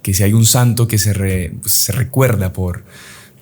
que si hay un santo que se recuerda por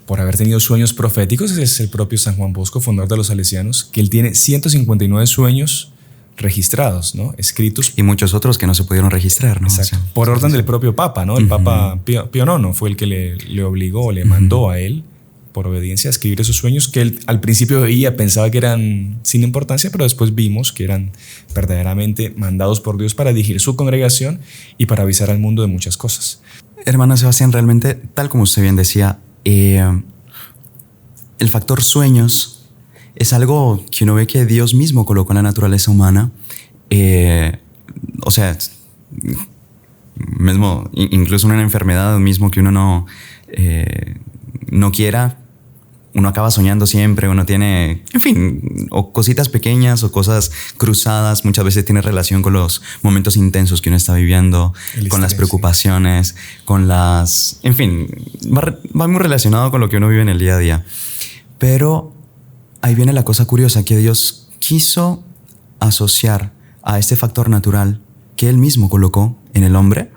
haber tenido sueños proféticos, es el propio San Juan Bosco, fundador de los salesianos, que él tiene 159 sueños registrados, ¿no? Escritos. Y muchos otros que no se pudieron registrar, ¿no? Exacto. O sea, por orden del propio Papa, ¿no? El Papa Pío IX fue el que le obligó, le mandó a él, por obediencia, a escribir esos sueños que él al principio pensaba que eran sin importancia, pero después vimos que eran verdaderamente mandados por Dios para dirigir su congregación y para avisar al mundo de muchas cosas. Hermano Sebastián, realmente, tal como usted bien decía, el factor sueños es algo que uno ve que Dios mismo colocó en la naturaleza humana. O sea, mismo, incluso una enfermedad mismo que uno no quiera, uno acaba soñando siempre, uno tiene, en fin, o cositas pequeñas o cosas cruzadas, muchas veces tiene relación con los momentos intensos que uno está viviendo, con las preocupaciones, con las... En fin, va muy relacionado con lo que uno vive en el día a día. Pero ahí viene la cosa curiosa, que Dios quiso asociar a este factor natural que Él mismo colocó en el hombre,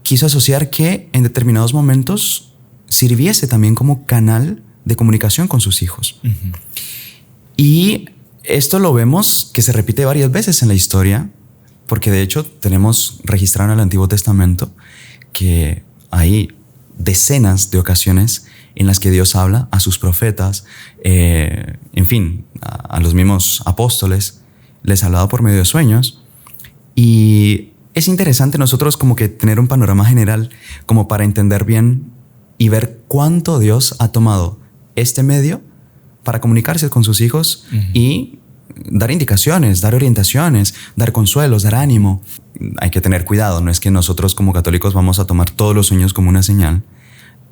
quiso asociar que en determinados momentos sirviese también como canal de comunicación con sus hijos. Y esto lo vemos que se repite varias veces en la historia, porque de hecho tenemos registrado en el Antiguo Testamento que hay decenas de ocasiones en las que Dios habla a sus profetas, en fin, a los mismos apóstoles, les ha hablado por medio de sueños. Y es interesante nosotros como que tener un panorama general como para entender bien y ver cuánto Dios ha tomado este medio para comunicarse con sus hijos y dar indicaciones, dar orientaciones, dar consuelos, dar ánimo. Hay que tener cuidado, no es que nosotros como católicos vamos a tomar todos los sueños como una señal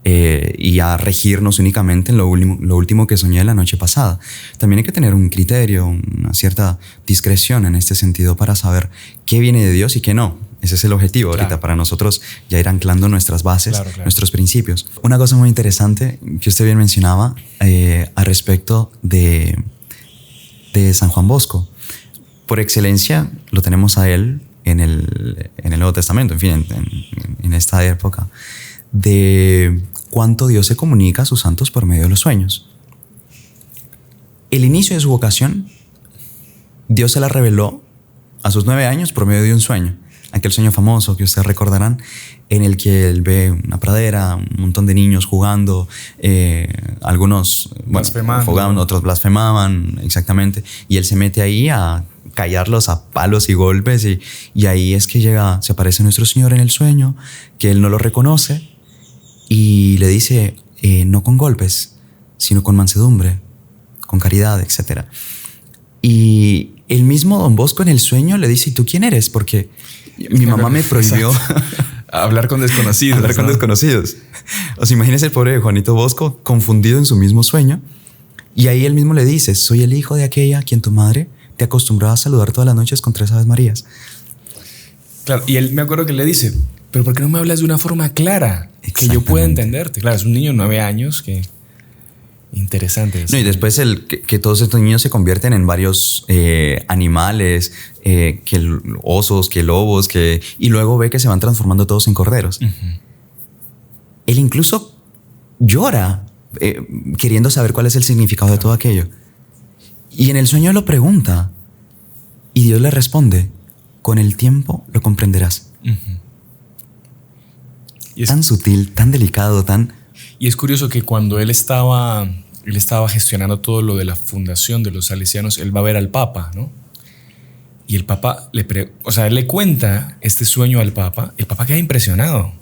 y a regirnos únicamente en lo último que soñé la noche pasada. También hay que tener un criterio, una cierta discreción en este sentido para saber qué viene de Dios y qué no. Ese es el objetivo ahorita para nosotros, ya ir anclando nuestras bases, nuestros principios. Una cosa muy interesante que usted bien mencionaba al respecto de San Juan Bosco. Por excelencia lo tenemos a él en el Nuevo Testamento, en fin, en esta época, de cuánto Dios se comunica a sus santos por medio de los sueños. El inicio de su vocación, Dios se la reveló a sus 9 años por medio de un sueño. Aquel sueño famoso que ustedes recordarán, en el que él ve una pradera, un montón de niños jugando, algunos jugando, otros blasfemaban, exactamente, y él se mete ahí a callarlos a palos y golpes, y ahí es que se aparece nuestro Señor en el sueño, que él no lo reconoce, y le dice, no con golpes, sino con mansedumbre, con caridad, etc. Y el mismo Don Bosco en el sueño le dice, ¿y tú quién eres? Porque mi mamá me prohibió hablar con desconocidos. Hablar con desconocidos. O sea, imagínese el pobre Juanito Bosco confundido en su mismo sueño. Y ahí él mismo le dice, soy el hijo de aquella a quien tu madre te acostumbraba a saludar todas las noches con 3 Aves Marías. Claro, y él me acuerdo que le dice, pero ¿por qué no me hablas de una forma clara? Que yo pueda entenderte. Claro, es un niño de 9 años que... Interesante eso. No, y después que todos estos niños se convierten en varios animales, que osos, que lobos, y luego ve que se van transformando todos en corderos. Él incluso llora queriendo saber cuál es el significado de todo aquello. Y en el sueño lo pregunta y Dios le responde, con el tiempo lo comprenderás. Y tan sutil, tan delicado, tan... Y es curioso que cuando él estaba gestionando todo lo de la fundación de los salesianos, él va a ver al Papa, ¿no? Y el Papa él le cuenta este sueño al Papa. El Papa queda impresionado.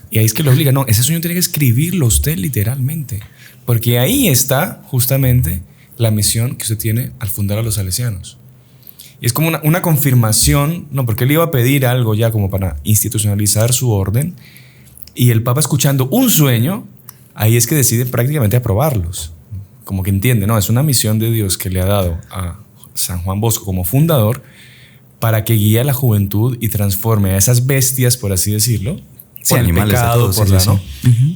Y ahí es que lo obliga. No, ese sueño tiene que escribirlo usted literalmente. Porque ahí está justamente la misión que usted tiene al fundar a los salesianos. Y es como una confirmación, no, porque él iba a pedir algo ya como para institucionalizar su orden. Y el Papa, escuchando un sueño, ahí es que decide prácticamente aprobarlos. Como que entiende, no, es una misión de Dios que le ha dado a San Juan Bosco como fundador para que guíe a la juventud y transforme a esas bestias, por así decirlo, por animales, el pecado,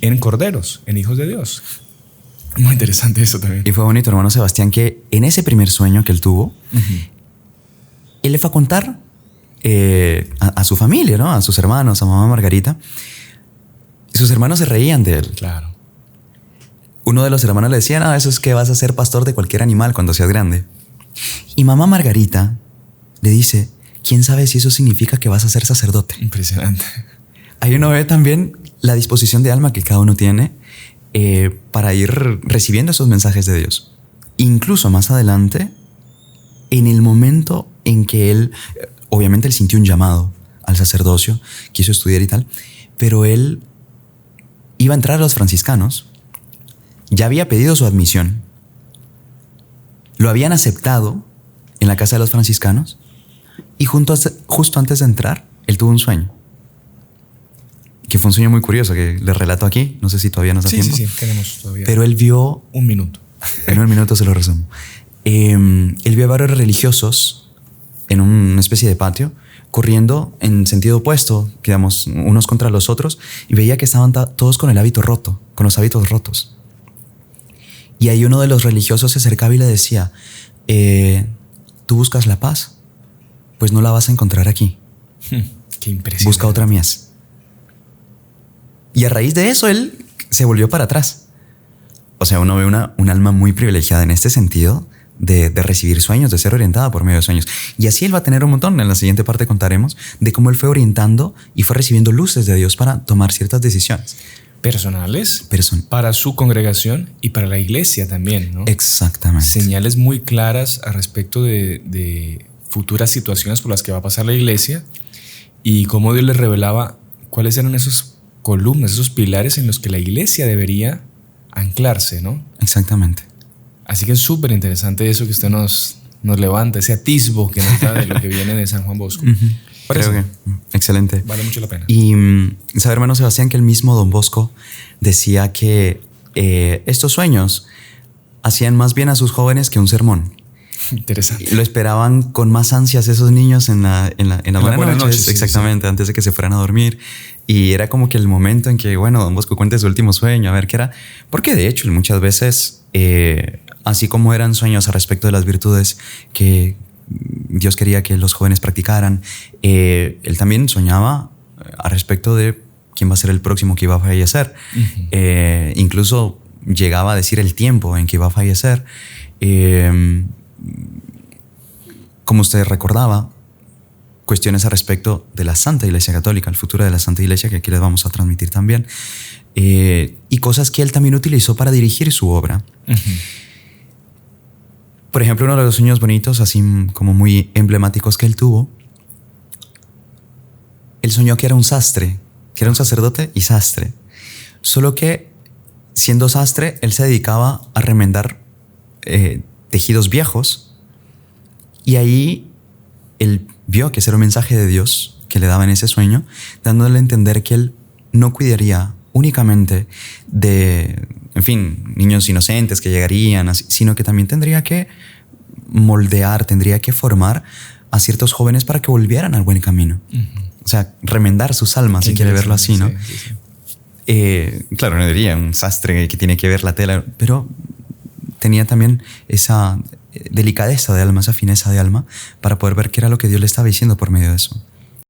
en corderos, en hijos de Dios. Muy interesante eso también. Y fue bonito, hermano Sebastián, que en ese primer sueño que él tuvo, él le fue a contar a su familia, ¿no? A sus hermanos, a mamá Margarita. Y sus hermanos se reían de él. Claro. Uno de los hermanos le decía, no, eso es que vas a ser pastor de cualquier animal cuando seas grande. Y mamá Margarita le dice, ¿quién sabe si eso significa que vas a ser sacerdote? Impresionante. Ahí uno ve también la disposición de alma que cada uno tiene para ir recibiendo esos mensajes de Dios. Incluso más adelante, en el momento en que él, obviamente él sintió un llamado al sacerdocio, quiso estudiar y tal, pero él iba a entrar a los franciscanos, ya había pedido su admisión, lo habían aceptado en la casa de los franciscanos y justo antes de entrar, él tuvo un sueño. Que fue un sueño muy curioso que le relato aquí. No sé si todavía nos da tiempo. Sí, tenemos todavía. Pero él vio... Un minuto. En un minuto se lo resumo. Él vio a varios religiosos en una especie de patio corriendo en sentido opuesto, digamos, unos contra los otros, y veía que estaban todos con el hábito roto, con los hábitos rotos. Y ahí uno de los religiosos se acercaba y le decía, ¿tú buscas la paz? Pues no la vas a encontrar aquí. Qué impresionante. Busca otra mies. Y a raíz de eso él se volvió para atrás. O sea, uno ve un alma muy privilegiada en este sentido de recibir sueños, de ser orientada por medio de sueños. Y así él va a tener un montón. En la siguiente parte contaremos de cómo él fue orientando y fue recibiendo luces de Dios para tomar ciertas decisiones. Personales, para su congregación y para la iglesia también, ¿no? Exactamente. Señales muy claras al respecto de futuras situaciones por las que va a pasar la iglesia y cómo Dios les revelaba cuáles eran esos columnas, esos pilares en los que la iglesia debería anclarse, ¿no? Exactamente. Así que es súper interesante eso que usted nos levanta, ese atisbo que nos da de lo que viene de San Juan Bosco. Creo que excelente. Vale mucho la pena. Y sabe, hermano Sebastián, que el mismo Don Bosco decía que estos sueños hacían más bien a sus jóvenes que un sermón. Interesante. Y lo esperaban con más ansias esos niños en la buena noche. Exactamente, sí. Antes de que se fueran a dormir. Y era como que el momento en que, bueno, Don Bosco cuente su último sueño, a ver qué era. Porque de hecho, muchas veces, así como eran sueños a respecto de las virtudes que Dios quería que los jóvenes practicaran, él también soñaba a respecto de quién va a ser el próximo que iba a fallecer. Uh-huh. Incluso llegaba a decir el tiempo en que iba a fallecer. Como usted recordaba, cuestiones a respecto de la Santa Iglesia Católica, el futuro de la Santa Iglesia, que aquí les vamos a transmitir también, y cosas que él también utilizó para dirigir su obra. Uh-huh. Por ejemplo, uno de los sueños bonitos, así como muy emblemáticos que él tuvo, él soñó que era un sastre, que era un sacerdote y sastre. Solo que, siendo sastre, él se dedicaba a remendar tejidos viejos, y ahí él vio que ese era un mensaje de Dios que le daba en ese sueño, dándole a entender que él no cuidaría únicamente de, en fin, niños inocentes que llegarían, así, sino que también tendría que moldear, tendría que formar a ciertos jóvenes para que volvieran al buen camino. Uh-huh. O sea, remendar sus almas, si quiere verlo así, ¿no? Sí. Claro, no diría un sastre que tiene que ver la tela, pero tenía también esa delicadeza de alma, esa fineza de alma, para poder ver qué era lo que Dios le estaba diciendo por medio de eso.